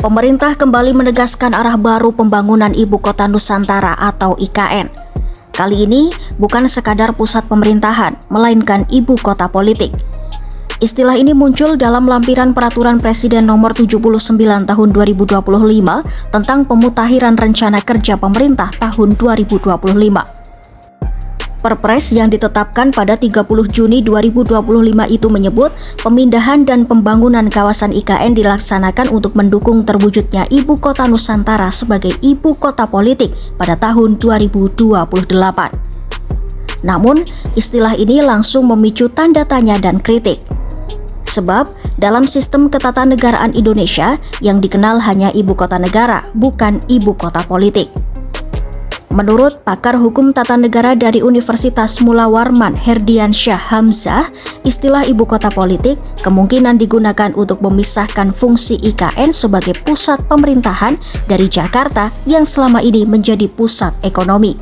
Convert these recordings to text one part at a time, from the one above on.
Pemerintah kembali menegaskan arah baru pembangunan Ibu Kota Nusantara atau IKN. Kali ini bukan sekadar pusat pemerintahan, melainkan ibu kota politik. Istilah ini muncul dalam lampiran Peraturan Presiden Nomor 79 Tahun 2025 tentang pemutakhiran rencana kerja pemerintah tahun 2025. Perpres yang ditetapkan pada 30 Juni 2025 itu menyebut pemindahan dan pembangunan kawasan IKN dilaksanakan untuk mendukung terwujudnya Ibu Kota Nusantara sebagai ibu kota politik pada tahun 2028. Namun, istilah ini langsung memicu tanda tanya dan kritik. Sebab, dalam sistem ketatanegaraan Indonesia yang dikenal hanya ibu kota negara, bukan ibu kota politik. Menurut pakar hukum tata negara dari Universitas Mula Warman Herdiansyah Hamzah, istilah ibu kota politik kemungkinan digunakan untuk memisahkan fungsi IKN sebagai pusat pemerintahan dari Jakarta yang selama ini menjadi pusat ekonomi.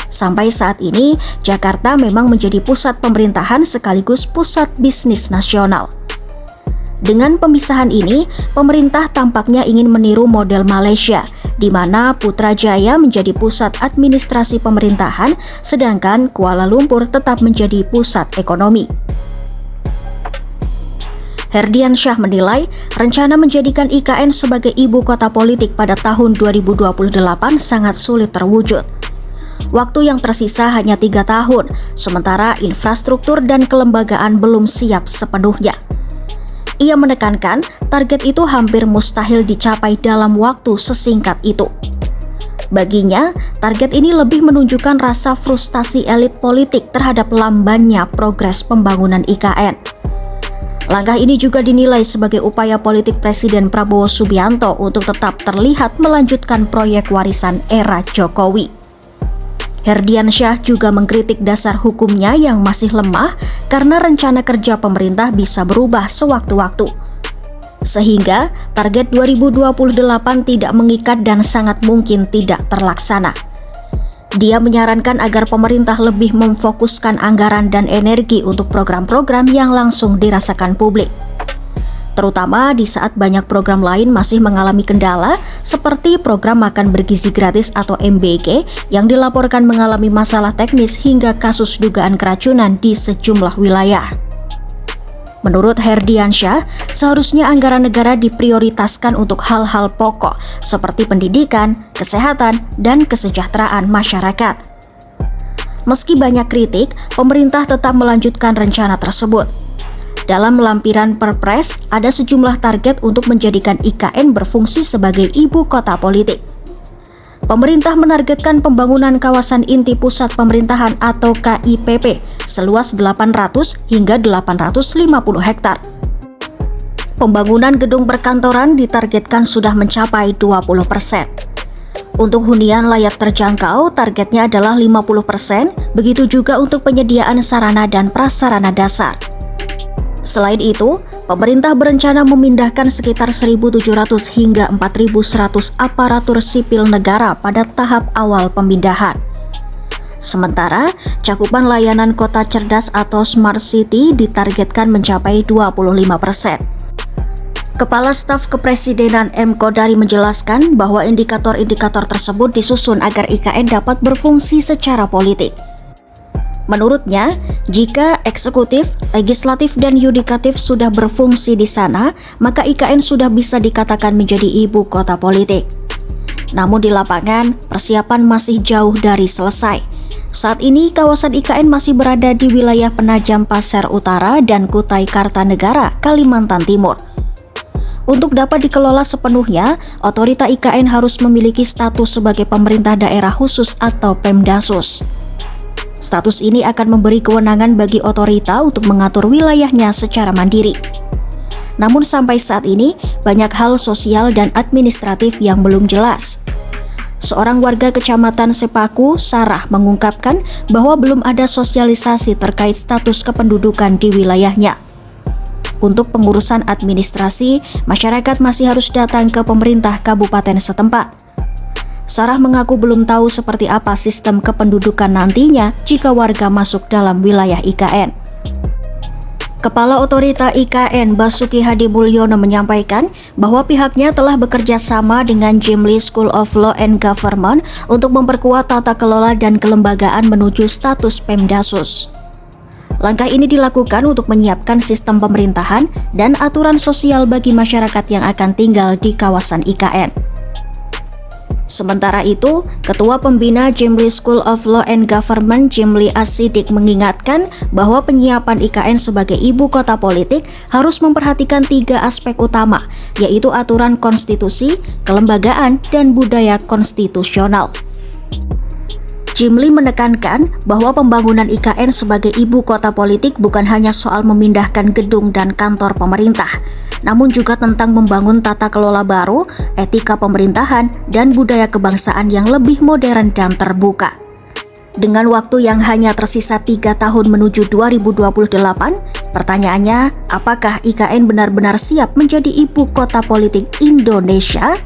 Sampai saat ini, Jakarta memang menjadi pusat pemerintahan sekaligus pusat bisnis nasional. Dengan pemisahan ini, pemerintah tampaknya ingin meniru model Malaysia, di mana Putrajaya menjadi pusat administrasi pemerintahan, sedangkan Kuala Lumpur tetap menjadi pusat ekonomi. Herdiansyah menilai, rencana menjadikan IKN sebagai ibu kota politik pada tahun 2028 sangat sulit terwujud. Waktu yang tersisa hanya 3 tahun, sementara infrastruktur dan kelembagaan belum siap sepenuhnya. Ia menekankan target itu hampir mustahil dicapai dalam waktu sesingkat itu. Baginya, target ini lebih menunjukkan rasa frustasi elit politik terhadap lambannya progres pembangunan IKN. Langkah ini juga dinilai sebagai upaya politik Presiden Prabowo Subianto untuk tetap terlihat melanjutkan proyek warisan era Jokowi. Herdiansyah juga mengkritik dasar hukumnya yang masih lemah karena rencana kerja pemerintah bisa berubah sewaktu-waktu. Sehingga target 2028 tidak mengikat dan sangat mungkin tidak terlaksana. Dia menyarankan agar pemerintah lebih memfokuskan anggaran dan energi untuk program-program yang langsung dirasakan publik. Terutama di saat banyak program lain masih mengalami kendala seperti program makan bergizi gratis atau MBG yang dilaporkan mengalami masalah teknis hingga kasus dugaan keracunan di sejumlah wilayah. Menurut Herdiansyah, seharusnya anggaran negara diprioritaskan untuk hal-hal pokok seperti pendidikan, kesehatan, dan kesejahteraan masyarakat. Meski banyak kritik, pemerintah tetap melanjutkan rencana tersebut. Dalam lampiran Perpres, ada sejumlah target untuk menjadikan IKN berfungsi sebagai ibu kota politik. Pemerintah menargetkan pembangunan kawasan inti pusat pemerintahan atau KIPP seluas 800 hingga 850 hektar. Pembangunan gedung perkantoran ditargetkan sudah mencapai 20%. Untuk hunian layak terjangkau, targetnya adalah 50%, begitu juga untuk penyediaan sarana dan prasarana dasar. Selain itu, pemerintah berencana memindahkan sekitar 1.700 hingga 4.100 aparatur sipil negara pada tahap awal pemindahan. Sementara, cakupan layanan kota cerdas atau Smart City ditargetkan mencapai 25%. Kepala Staf Kepresidenan M. Kodari menjelaskan bahwa indikator-indikator tersebut disusun agar IKN dapat berfungsi secara politik. Menurutnya, jika eksekutif, legislatif, dan yudikatif sudah berfungsi di sana, maka IKN sudah bisa dikatakan menjadi ibu kota politik. Namun di lapangan, persiapan masih jauh dari selesai. Saat ini, kawasan IKN masih berada di wilayah Penajam Pasir Utara dan Kutai Kartanegara, Kalimantan Timur. Untuk dapat dikelola sepenuhnya, otorita IKN harus memiliki status sebagai pemerintah daerah khusus atau Pemdasus. Status ini akan memberi kewenangan bagi otorita untuk mengatur wilayahnya secara mandiri. Namun sampai saat ini, banyak hal sosial dan administratif yang belum jelas. Seorang warga Kecamatan Sepaku, Sarah, mengungkapkan bahwa belum ada sosialisasi terkait status kependudukan di wilayahnya. Untuk pengurusan administrasi, masyarakat masih harus datang ke pemerintah kabupaten setempat. Sarah mengaku belum tahu seperti apa sistem kependudukan nantinya jika warga masuk dalam wilayah IKN. Kepala Otorita IKN Basuki Hadi Mulyono menyampaikan bahwa pihaknya telah bekerja sama dengan Jimli School of Law and Government untuk memperkuat tata kelola dan kelembagaan menuju status Pemdasus. Langkah ini dilakukan untuk menyiapkan sistem pemerintahan dan aturan sosial bagi masyarakat yang akan tinggal di kawasan IKN. Sementara itu, Ketua Pembina Jimli School of Law and Government Jimli Asidik mengingatkan bahwa penyiapan IKN sebagai ibu kota politik harus memperhatikan 3 aspek utama, yaitu aturan konstitusi, kelembagaan, dan budaya konstitusional. Jimli menekankan bahwa pembangunan IKN sebagai ibu kota politik bukan hanya soal memindahkan gedung dan kantor pemerintah, namun juga tentang membangun tata kelola baru, etika pemerintahan, dan budaya kebangsaan yang lebih modern dan terbuka. Dengan waktu yang hanya tersisa 3 tahun menuju 2028, pertanyaannya, apakah IKN benar-benar siap menjadi ibu kota politik Indonesia?